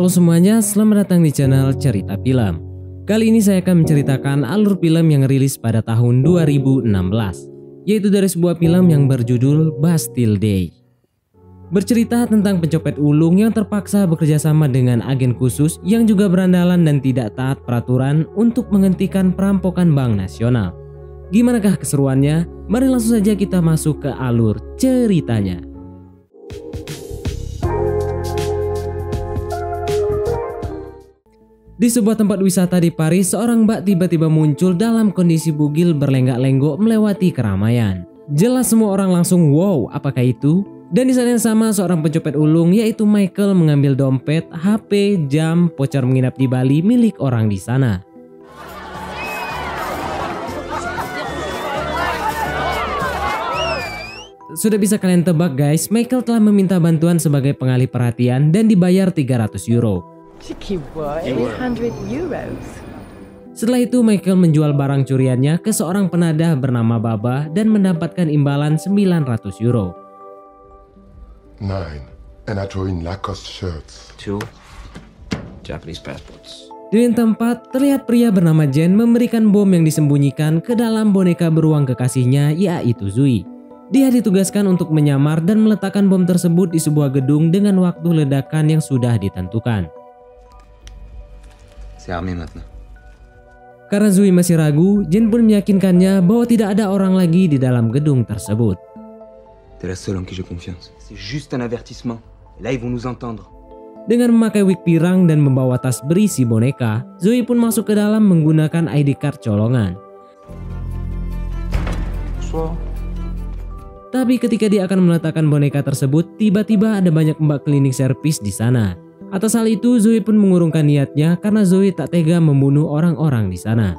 Halo semuanya, selamat datang di channel Cerita Film. Kali ini saya akan menceritakan alur film yang rilis pada tahun 2016, yaitu dari sebuah film yang berjudul Bastille Day. Bercerita tentang pencopet ulung yang terpaksa bekerja sama dengan agen khusus yang juga berandalan dan tidak taat peraturan untuk menghentikan perampokan Bank Nasional. Gimanakah keseruannya? Mari langsung saja kita masuk ke alur ceritanya. Di sebuah tempat wisata di Paris, seorang mbak tiba-tiba muncul dalam kondisi bugil berlenggak-lenggok melewati keramaian. Jelas semua orang langsung wow, apakah itu? Dan di saat yang sama seorang pencopet ulung yaitu Michael mengambil dompet, HP, jam, voucher menginap di Bali milik orang di sana. Sudah bisa kalian tebak guys, Michael telah meminta bantuan sebagai pengalih perhatian dan dibayar 300 euro. Setelah itu Michael menjual barang curiannya ke seorang penadah bernama Baba dan mendapatkan imbalan 900 euro. 9 and I draw in Lacoste shirts. 2 Japanese passports. Di lain tempat, terlihat pria bernama Jen memberikan bom yang disembunyikan ke dalam boneka beruang kekasihnya, yaitu Zui. Dia ditugaskan untuk menyamar dan meletakkan bom tersebut di sebuah gedung dengan waktu ledakan yang sudah ditentukan. Karena Zui masih ragu, Jen pun meyakinkannya bahwa tidak ada orang lagi di dalam gedung tersebut. Dengan memakai wig pirang dan membawa tas berisi boneka, Zui pun masuk ke dalam menggunakan ID card colongan. Tapi ketika dia akan meletakkan boneka tersebut, tiba-tiba ada banyak mbak klinik servis di sana. Atas hal itu, Zoe pun mengurungkan niatnya karena Zoe tak tega membunuh orang-orang di sana.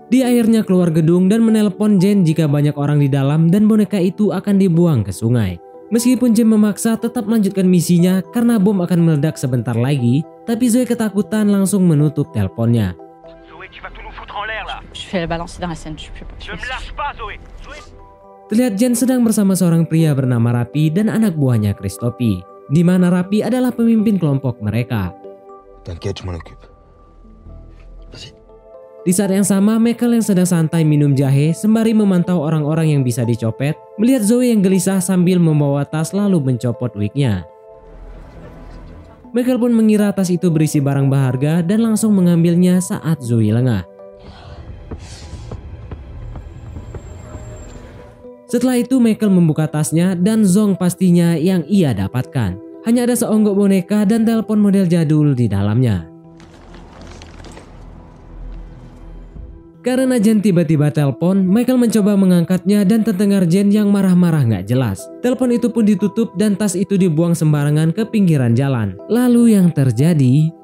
Dia akhirnya keluar gedung dan menelpon Jen jika banyak orang di dalam dan boneka itu akan dibuang ke sungai. Meskipun Jen memaksa tetap melanjutkan misinya karena bom akan meledak sebentar lagi, tapi Zoe ketakutan langsung menutup teleponnya. Terlihat Jen sedang bersama seorang pria bernama Rapi dan anak buahnya Christophe, di mana Rapi adalah pemimpin kelompok mereka. Di saat yang sama, Michael yang sedang santai minum jahe sembari memantau orang-orang yang bisa dicopet, melihat Zoe yang gelisah sambil membawa tas lalu mencopot wignya. Michael pun mengira tas itu berisi barang berharga dan langsung mengambilnya saat Zoe lengah. Setelah itu Michael membuka tasnya dan zong pastinya yang ia dapatkan. Hanya ada seonggok boneka dan telepon model jadul di dalamnya. Karena Jen tiba-tiba telepon, Michael mencoba mengangkatnya dan terdengar Jen yang marah-marah gak jelas. Telepon itu pun ditutup dan tas itu dibuang sembarangan ke pinggiran jalan. Lalu yang terjadi...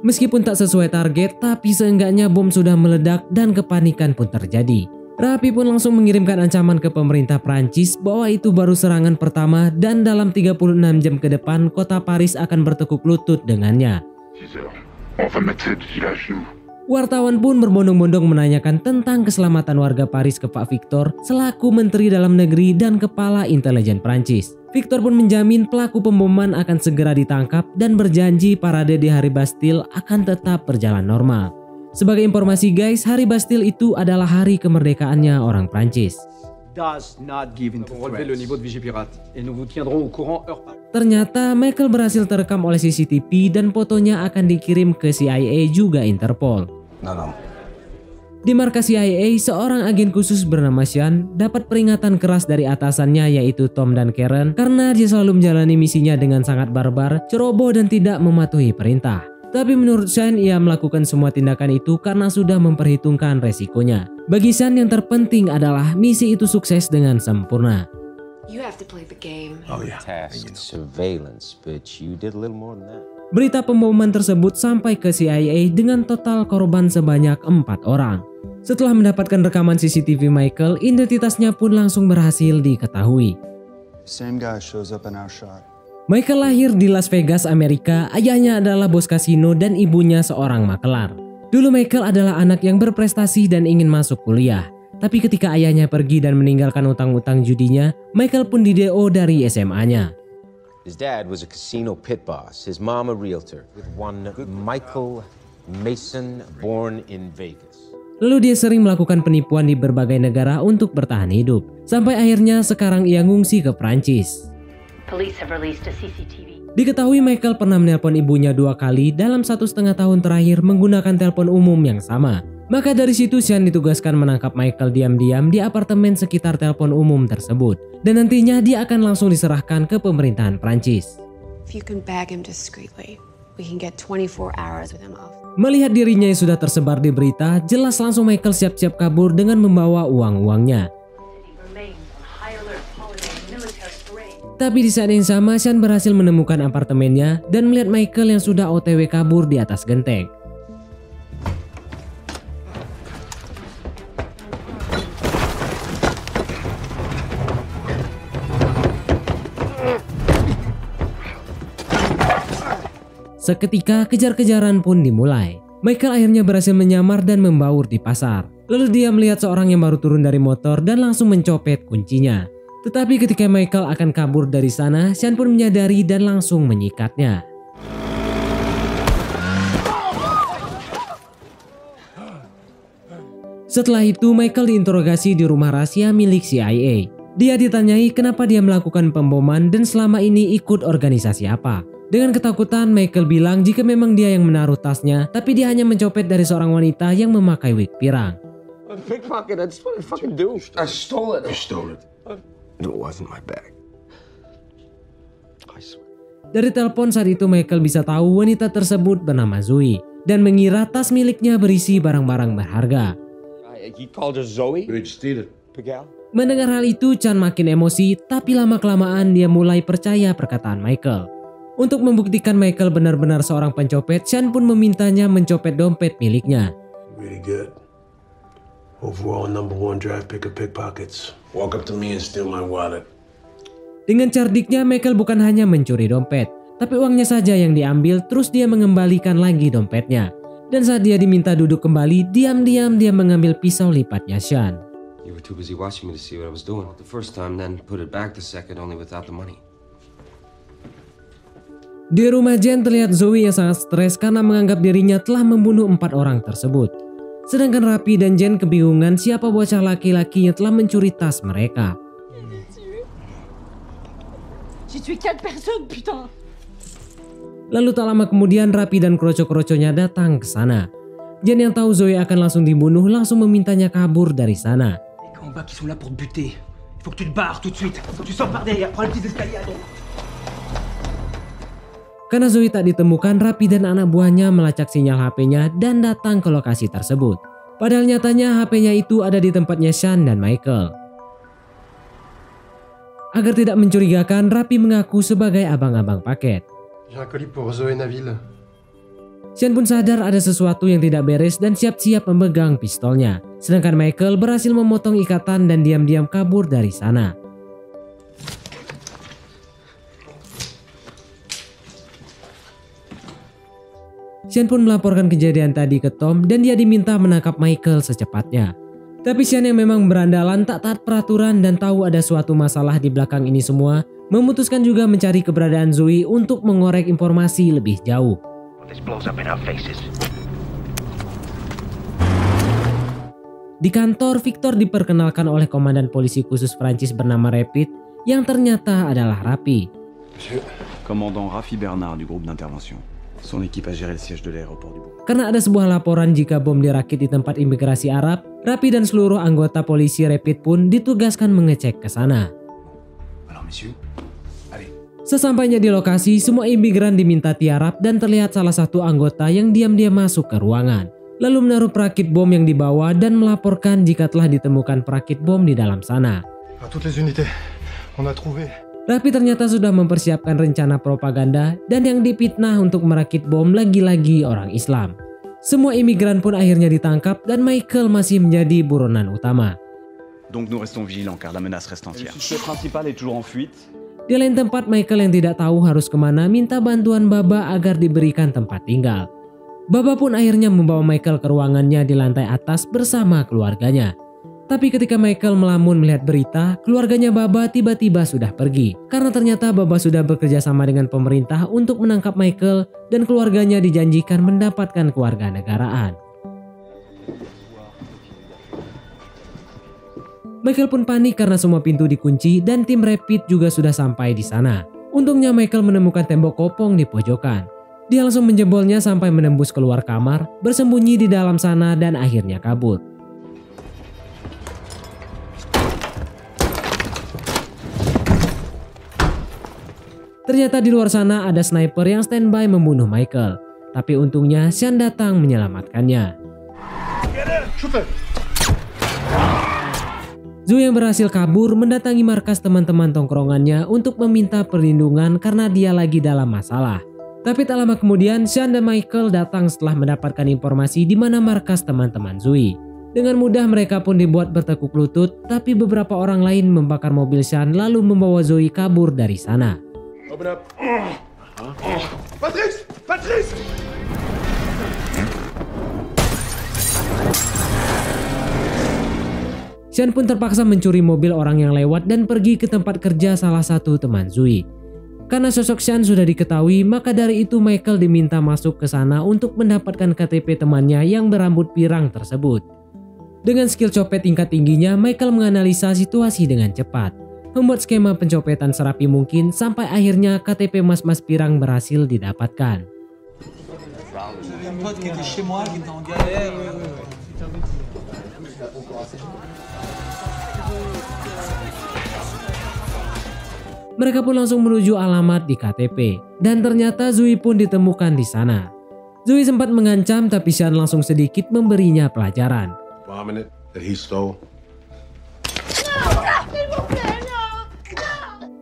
Meskipun tak sesuai target, tapi seenggaknya bom sudah meledak dan kepanikan pun terjadi. Rapi pun langsung mengirimkan ancaman ke pemerintah Prancis bahwa itu baru serangan pertama dan dalam 36 jam ke depan kota Paris akan bertekuk lutut dengannya. Wartawan pun berbondong-bondong menanyakan tentang keselamatan warga Paris ke Pak Victor selaku Menteri Dalam Negeri dan Kepala Intelijen Prancis. Victor pun menjamin pelaku pemboman akan segera ditangkap dan berjanji parade di Hari Bastille akan tetap berjalan normal. Sebagai informasi guys, Hari Bastille itu adalah hari kemerdekaannya orang Prancis. Ternyata Michael berhasil terekam oleh CCTV dan fotonya akan dikirim ke CIA juga Interpol. Di markas CIA, seorang agen khusus bernama Sean dapat peringatan keras dari atasannya yaitu Tom dan Karen karena dia selalu menjalani misinya dengan sangat barbar, ceroboh dan tidak mematuhi perintah. Tapi menurut Sean, ia melakukan semua tindakan itu karena sudah memperhitungkan resikonya. Bagi Sean yang terpenting adalah misi itu sukses dengan sempurna. Berita pemboman tersebut sampai ke CIA dengan total korban sebanyak 4 orang. Setelah mendapatkan rekaman CCTV Michael, identitasnya pun langsung berhasil diketahui. Michael lahir di Las Vegas, Amerika. Ayahnya adalah bos kasino dan ibunya seorang makelar. Dulu Michael adalah anak yang berprestasi dan ingin masuk kuliah. Tapi ketika ayahnya pergi dan meninggalkan utang-utang judinya, Michael pun di-DO dari SMA-nya. His dad was a casino pit boss, his mom a realtor, with one Michael Mason born in Vegas. Lalu dia sering melakukan penipuan di berbagai negara untuk bertahan hidup. Sampai akhirnya sekarang ia ngungsi ke Prancis. Diketahui Michael pernah menelpon ibunya 2 kali dalam 1,5 tahun terakhir menggunakan telepon umum yang sama. Maka dari situ Sean ditugaskan menangkap Michael diam-diam di apartemen sekitar telepon umum tersebut. Dan nantinya dia akan langsung diserahkan ke pemerintahan Prancis. Melihat dirinya yang sudah tersebar di berita, jelas langsung Michael siap-siap kabur dengan membawa uang-uangnya. Tapi di saat yang sama, Sean berhasil menemukan apartemennya dan melihat Michael yang sudah OTW kabur di atas genteng. Seketika kejar-kejaran pun dimulai. Michael akhirnya berhasil menyamar dan membaur di pasar. Lalu dia melihat seorang yang baru turun dari motor dan langsung mencopet kuncinya. Tetapi ketika Michael akan kabur dari sana, Sean pun menyadari dan langsung menyikatnya. Setelah itu Michael diinterogasi di rumah rahasia milik CIA. Dia ditanyai kenapa dia melakukan pemboman dan selama ini ikut organisasi apa. Dengan ketakutan, Michael bilang jika memang dia yang menaruh tasnya, tapi dia hanya mencopet dari seorang wanita yang memakai wig pirang. Pickpocket, that's what I fucking do. I stole it. You stole it. It wasn't my bag. I swear. Dari telepon saat itu Michael bisa tahu wanita tersebut bernama Zoe dan mengira tas miliknya berisi barang-barang berharga. He called her Zoe. Where'd you steal it? Pigal. Mendengar hal itu, Chan makin emosi, tapi lama-kelamaan dia mulai percaya perkataan Michael. Untuk membuktikan Michael benar-benar seorang pencopet, Sean pun memintanya mencopet dompet miliknya. Really good. Overall #1 draft pick of pickpockets. Walk up to me and steal my wallet. Dengan cerdiknya, Michael bukan hanya mencuri dompet, tapi uangnya saja yang diambil, terus dia mengembalikan lagi dompetnya. Dan saat dia diminta duduk kembali, diam-diam dia mengambil pisau lipatnya Sean. You were too busy watching me to see what I was doing the first time, then put it back the second, only without the money. Di rumah Jen terlihat Zoe yang sangat stres karena menganggap dirinya telah membunuh 4 orang tersebut. Sedangkan Rapi dan Jen kebingungan siapa bocah laki-laki yang telah mencuri tas mereka. Lalu tak lama kemudian Rapi dan kroco-kroconya datang ke sana. Jen yang tahu Zoe akan langsung dibunuh langsung memintanya kabur dari sana. Karena Zoe tak ditemukan, Rapi dan anak buahnya melacak sinyal HP-nya dan datang ke lokasi tersebut. Padahal nyatanya HP-nya itu ada di tempatnya Sean dan Michael. Agar tidak mencurigakan, Rapi mengaku sebagai abang-abang paket. Sean pun sadar ada sesuatu yang tidak beres dan siap-siap memegang pistolnya. Sedangkan Michael berhasil memotong ikatan dan diam-diam kabur dari sana. Sean pun melaporkan kejadian tadi ke Tom dan dia diminta menangkap Michael secepatnya. Tapi Sean yang memang berandalan tak taat peraturan dan tahu ada suatu masalah di belakang ini semua, memutuskan juga mencari keberadaan Zoe untuk mengorek informasi lebih jauh. Di kantor, Victor diperkenalkan oleh komandan polisi khusus Prancis bernama Rapid yang ternyata adalah Rapi. Commandant Rafi Bernard du groupe d'intervention. Son équipe a géré le siège de l'aéroport du Bourg. Karena ada sebuah laporan jika bom dirakit di tempat imigrasi Arab, Rapi dan seluruh anggota polisi Rapid pun ditugaskan mengecek ke sana. Sesampainya di lokasi, semua imigran diminta tiarap dan terlihat salah satu anggota yang diam-diam masuk ke ruangan. Lalu menaruh perakit bom yang dibawa dan melaporkan jika telah ditemukan perakit bom di dalam sana. Rapi ternyata sudah mempersiapkan rencana propaganda dan yang dipitnah untuk merakit bom lagi-lagi orang Islam. Semua imigran pun akhirnya ditangkap dan Michael masih menjadi buronan utama. Donc nous restons vigilants car la menace reste entière. Le suspect principal est toujours en fuite. Di lain tempat, Michael yang tidak tahu harus kemana minta bantuan Baba agar diberikan tempat tinggal. Baba pun akhirnya membawa Michael ke ruangannya di lantai atas bersama keluarganya. Tapi ketika Michael melamun melihat berita, keluarganya Baba tiba-tiba sudah pergi. Karena ternyata Baba sudah bekerja sama dengan pemerintah untuk menangkap Michael dan keluarganya dijanjikan mendapatkan kewarganegaraan. Michael pun panik karena semua pintu dikunci dan tim Rapid juga sudah sampai di sana. Untungnya Michael menemukan tembok kopong di pojokan. Dia langsung menjebolnya sampai menembus keluar kamar, bersembunyi di dalam sana dan akhirnya kabur. Ternyata di luar sana ada sniper yang standby membunuh Michael. Tapi untungnya Sean datang menyelamatkannya. Zoe yang berhasil kabur mendatangi markas teman-teman tongkrongannya untuk meminta perlindungan karena dia lagi dalam masalah. Tapi tak lama kemudian Sean dan Michael datang setelah mendapatkan informasi di mana markas teman-teman Zoe. Dengan mudah mereka pun dibuat bertekuk lutut, tapi beberapa orang lain membakar mobil Sean lalu membawa Zoe kabur dari sana. Open up. Patrice! Patrice! Sean pun terpaksa mencuri mobil orang yang lewat dan pergi ke tempat kerja salah satu teman Zoe. Karena sosok Sean sudah diketahui, maka dari itu Michael diminta masuk ke sana untuk mendapatkan KTP temannya yang berambut pirang tersebut. Dengan skill copet tingkat tingginya, Michael menganalisa situasi dengan cepat, membuat skema pencopetan serapi mungkin sampai akhirnya KTP mas-mas pirang berhasil didapatkan. Mereka pun langsung menuju alamat di KTP dan ternyata Zoe pun ditemukan di sana. Zoe sempat mengancam tapi Sean langsung sedikit memberinya pelajaran.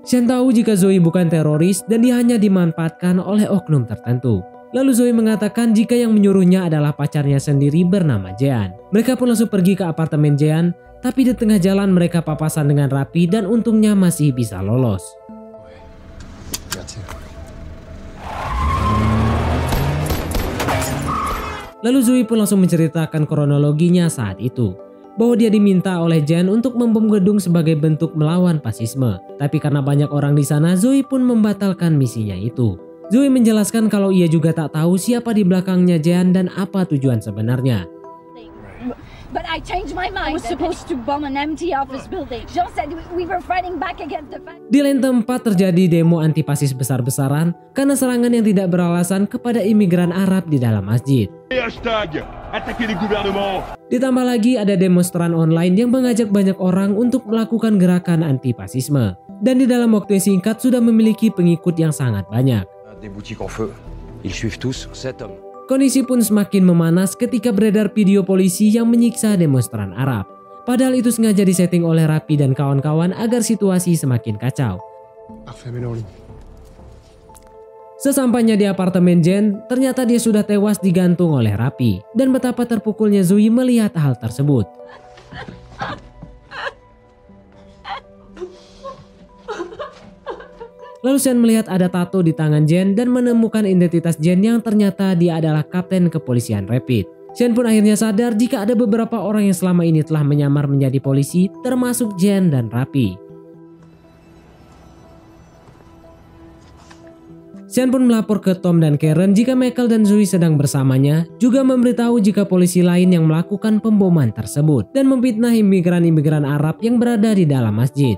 Sean tahu jika Zoe bukan teroris dan dia hanya dimanfaatkan oleh oknum tertentu. Lalu Zoe mengatakan jika yang menyuruhnya adalah pacarnya sendiri bernama Jean. Mereka pun langsung pergi ke apartemen Jean, tapi di tengah jalan mereka papasan dengan rapi dan untungnya masih bisa lolos. Lalu Zoe pun langsung menceritakan kronologinya saat itu, bahwa dia diminta oleh Jean untuk membom gedung sebagai bentuk melawan fasisme. Tapi karena banyak orang di sana, Zoe pun membatalkan misinya itu. Zoe menjelaskan kalau ia juga tak tahu siapa di belakangnya Jean dan apa tujuan sebenarnya. But I changed my mind. I was supposed to bomb an empty office building. Jean said we were fighting back against the fascists. Di lain tempat terjadi demo anti-fasis besar-besaran karena serangan yang tidak beralasan kepada imigran Arab di dalam masjid. Ditambah lagi ada demonstran online yang mengajak banyak orang untuk melakukan gerakan anti-fasisme. Dan di dalam waktu yang singkat sudah memiliki pengikut yang sangat banyak. Kondisi pun semakin memanas ketika beredar video polisi yang menyiksa demonstran Arab. Padahal itu sengaja disetting oleh Rapi dan kawan-kawan agar situasi semakin kacau. Sesampainya di apartemen Jean, ternyata dia sudah tewas digantung oleh Rapi. Dan betapa terpukulnya Zoe melihat hal tersebut. Lalu Sean melihat ada tato di tangan Jean dan menemukan identitas Jean yang ternyata dia adalah kapten kepolisian Rapid. Sean pun akhirnya sadar jika ada beberapa orang yang selama ini telah menyamar menjadi polisi, termasuk Jean dan Rapi. Sean pun melapor ke Tom dan Karen jika Michael dan Zoe sedang bersamanya, juga memberitahu jika polisi lain yang melakukan pemboman tersebut dan memfitnah imigran-imigran Arab yang berada di dalam masjid.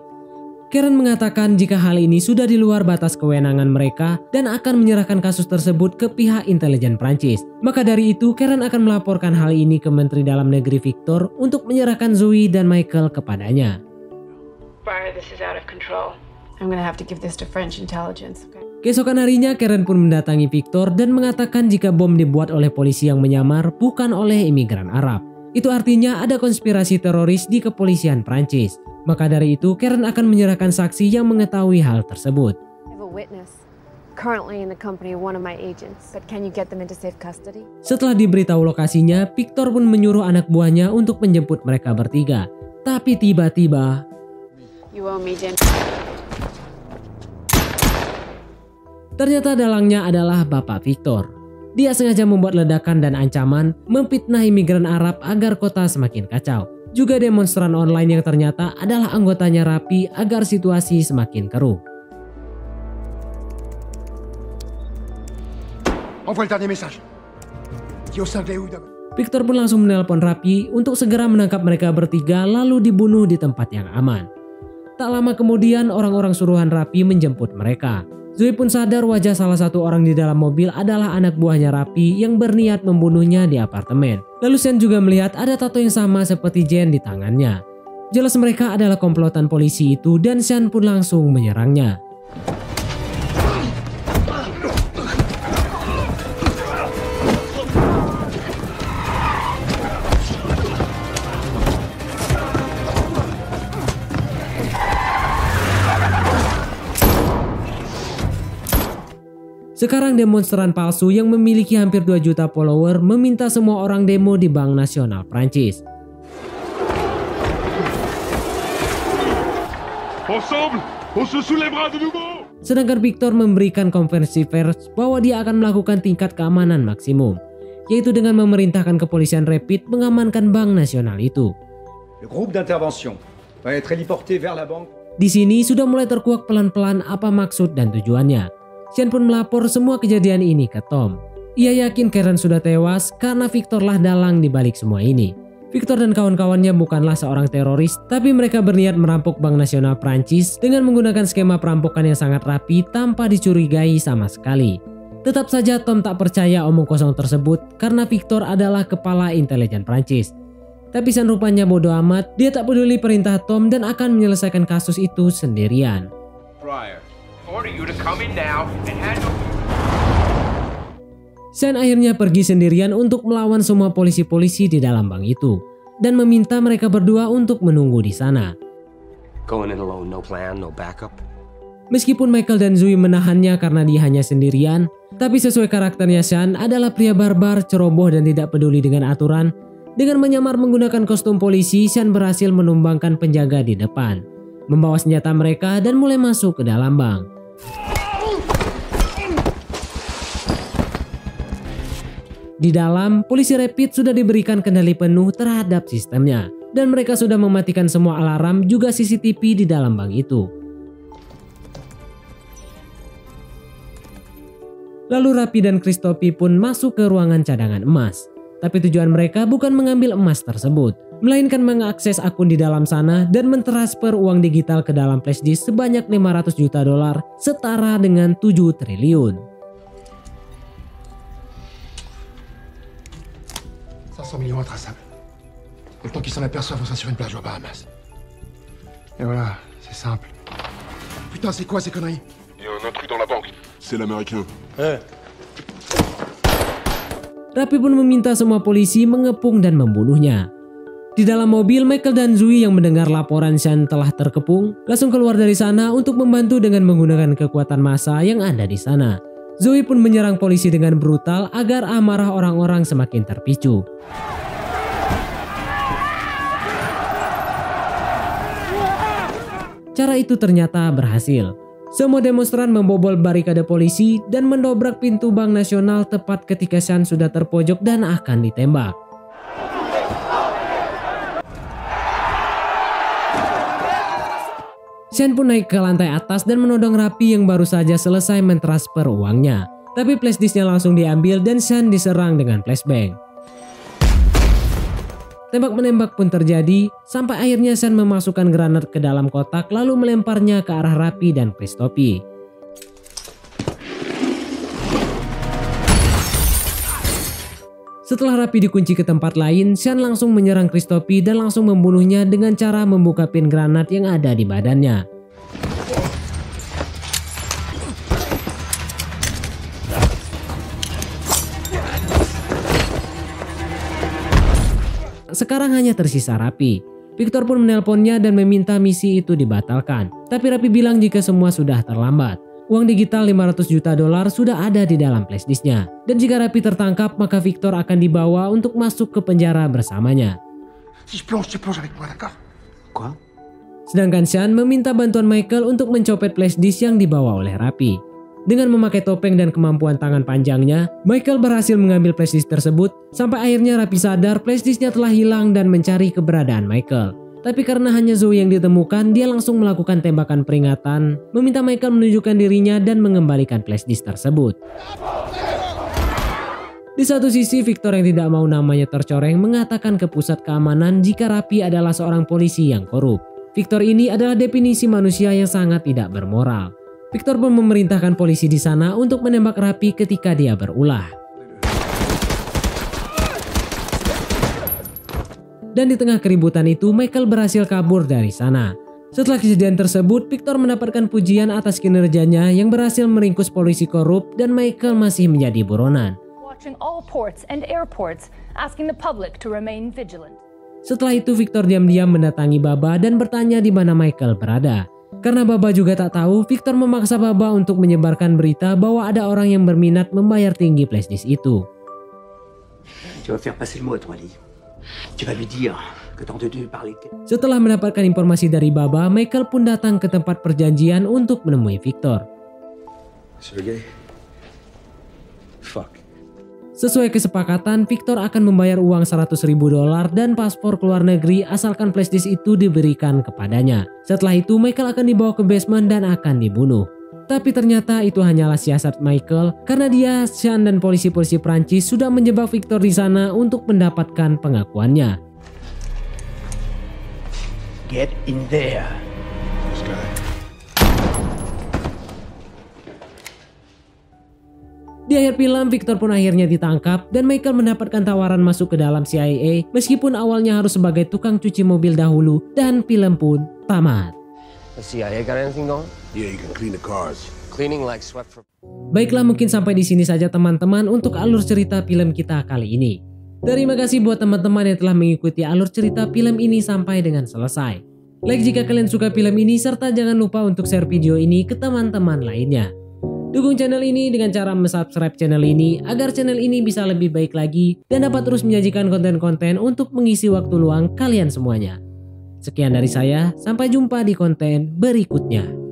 Karen mengatakan jika hal ini sudah di luar batas kewenangan mereka dan akan menyerahkan kasus tersebut ke pihak intelijen Prancis. Maka dari itu Karen akan melaporkan hal ini ke Menteri Dalam Negeri Victor untuk menyerahkan Zoe dan Michael kepadanya. Keesokan harinya Karen pun mendatangi Victor dan mengatakan jika bom dibuat oleh polisi yang menyamar bukan oleh imigran Arab. Itu artinya ada konspirasi teroris di kepolisian Prancis. Maka dari itu, Karen akan menyerahkan saksi yang mengetahui hal tersebut. Setelah diberitahu lokasinya, Victor pun menyuruh anak buahnya untuk menjemput mereka bertiga. Tapi tiba-tiba, ternyata dalangnya adalah Bapak Victor. Dia sengaja membuat ledakan dan ancaman, memfitnah imigran Arab agar kota semakin kacau. juga demonstran online yang ternyata adalah anggotanya Rapi agar situasi semakin keruh. Envoie le dernier message. Dis au cinglé où d'abord. Victor pun langsung menelpon Rapi untuk segera menangkap mereka bertiga lalu dibunuh di tempat yang aman. Tak lama kemudian orang-orang suruhan Rapi menjemput mereka. Zoe pun sadar wajah salah satu orang di dalam mobil adalah anak buahnya Rapi yang berniat membunuhnya di apartemen. Lalu Sean juga melihat ada tato yang sama seperti Jen di tangannya. Jelas mereka adalah komplotan polisi itu dan Sean pun langsung menyerangnya. Sekarang demonstran palsu yang memiliki hampir 2 juta follower meminta semua orang demo di Bank Nasional Prancis. Ensemble, on se soulèvera de nouveau. Sedangkan Victor memberikan konferensi pers bahwa dia akan melakukan tingkat keamanan maksimum, yaitu dengan memerintahkan kepolisian Rapid mengamankan Bank Nasional itu. Le groupe d'intervention va être héliporté vers la banque. Di sini sudah mulai terkuak pelan-pelan apa maksud dan tujuannya. Sean pun melapor semua kejadian ini ke Tom. Ia yakin Karen sudah tewas karena Victor lah dalang di balik semua ini. Victor dan kawan-kawannya bukanlah seorang teroris, tapi mereka berniat merampok Bank Nasional Prancis dengan menggunakan skema perampokan yang sangat rapi tanpa dicurigai sama sekali. Tetap saja Tom tak percaya omong kosong tersebut karena Victor adalah kepala intelijen Prancis. Tapi Sean rupanya bodoh amat, dia tak peduli perintah Tom dan akan menyelesaikan kasus itu sendirian. Sean akhirnya pergi sendirian untuk melawan semua polisi-polisi di dalam bank itu dan meminta mereka berdua untuk menunggu di sana. Going in alone, no plan, no backup. Meskipun Michael dan Zoe menahannya karena dia hanya sendirian, tapi sesuai karakternya Sean adalah pria barbar, ceroboh dan tidak peduli dengan aturan. Dengan menyamar menggunakan kostum polisi, Sean berhasil menumbangkan penjaga di depan, membawa senjata mereka dan mulai masuk ke dalam bank. Di dalam, polisi Rapid sudah diberikan kendali penuh terhadap sistemnya dan mereka sudah mematikan semua alarm juga CCTV di dalam bank itu. Lalu Rapi dan Christophe pun masuk ke ruangan cadangan emas. Tapi tujuan mereka bukan mengambil emas tersebut, melainkan mengakses akun di dalam sana dan mentransfer uang digital ke dalam flash disk sebanyak 500 juta dolar setara dengan 7 triliun. 500 millions intraçables. Le temps qu'ils s'en aperçoivent, on sera sur une plage aux Bahamas. Et voilà, c'est simple. Putain, c'est quoi ces conneries? Il y a un intrus dans la banque. C'est l'américain. Rapi pun meminta semua polisi mengepung dan membunuhnya. Di dalam mobil, Michael dan Zoe yang mendengar laporan Sean telah terkepung, langsung keluar dari sana untuk membantu dengan menggunakan kekuatan massa yang ada di sana. Zoe pun menyerang polisi dengan brutal agar amarah orang-orang semakin terpicu. Cara itu ternyata berhasil. Semua demonstran membobol barikade polisi dan mendobrak pintu Bank Nasional tepat ketika Sean sudah terpojok dan akan ditembak. Sean pun naik ke lantai atas dan menodong Rapi yang baru saja selesai mentransfer uangnya. Tapi flashdisknya langsung diambil dan Sean diserang dengan flashbang. Tembak-menembak pun terjadi sampai akhirnya Sean memasukkan granat ke dalam kotak lalu melemparnya ke arah Rapi dan Christophe. Setelah Rapi dikunci ke tempat lain, Sean langsung menyerang Christophe dan langsung membunuhnya dengan cara membuka pin granat yang ada di badannya. Sekarang hanya tersisa Rapi. Victor pun menelponnya dan meminta misi itu dibatalkan. Tapi Rapi bilang jika semua sudah terlambat. Uang digital 500 juta dolar sudah ada di dalam flashdisknya. Dan jika Rapi tertangkap, maka Victor akan dibawa untuk masuk ke penjara bersamanya. Sedangkan Sean meminta bantuan Michael untuk mencopet flashdisk yang dibawa oleh Rapi. Dengan memakai topeng dan kemampuan tangan panjangnya, Michael berhasil mengambil flashdisk tersebut sampai akhirnya Rapi sadar flashdisknya telah hilang dan mencari keberadaan Michael. Tapi karena hanya Zoe yang ditemukan, dia langsung melakukan tembakan peringatan, meminta Michael menunjukkan dirinya dan mengembalikan flashdisk tersebut. Di satu sisi, Victor yang tidak mau namanya tercoreng mengatakan ke pusat keamanan jika Rapi adalah seorang polisi yang korup. Victor ini adalah definisi manusia yang sangat tidak bermoral. Victor pun memerintahkan polisi di sana untuk menembak Rapi ketika dia berulah. Dan di tengah keributan itu, Michael berhasil kabur dari sana. Setelah kejadian tersebut, Victor mendapatkan pujian atas kinerjanya yang berhasil meringkus polisi korup dan Michael masih menjadi buronan. Setelah itu, Victor diam-diam mendatangi Baba dan bertanya di mana Michael berada. Karena Baba juga tak tahu, Victor memaksa Baba untuk menyebarkan berita bahwa ada orang yang berminat membayar tinggi flashdisk itu. Setelah mendapatkan informasi dari Baba, Michael pun datang ke tempat perjanjian untuk menemui Victor. Sesuai kesepakatan, Victor akan membayar uang $100.000 dan paspor keluar negeri asalkan flashdisk itu diberikan kepadanya. Setelah itu, Michael akan dibawa ke basement dan akan dibunuh. Tapi ternyata itu hanyalah siasat Michael karena dia, Sean dan polisi-polisi Prancis sudah menjebak Victor di sana untuk mendapatkan pengakuannya. Get in there. Di akhir film, Victor pun akhirnya ditangkap dan Michael mendapatkan tawaran masuk ke dalam CIA meskipun awalnya harus sebagai tukang cuci mobil dahulu dan film pun tamat. Baiklah, mungkin sampai di sini saja teman-teman untuk alur cerita film kita kali ini. Terima kasih buat teman-teman yang telah mengikuti alur cerita film ini sampai dengan selesai. Like jika kalian suka film ini serta jangan lupa untuk share video ini ke teman-teman lainnya. Dukung channel ini dengan cara subscribe channel ini agar channel ini bisa lebih baik lagi dan dapat terus menyajikan konten-konten untuk mengisi waktu luang kalian semuanya. Sekian dari saya, sampai jumpa di konten berikutnya.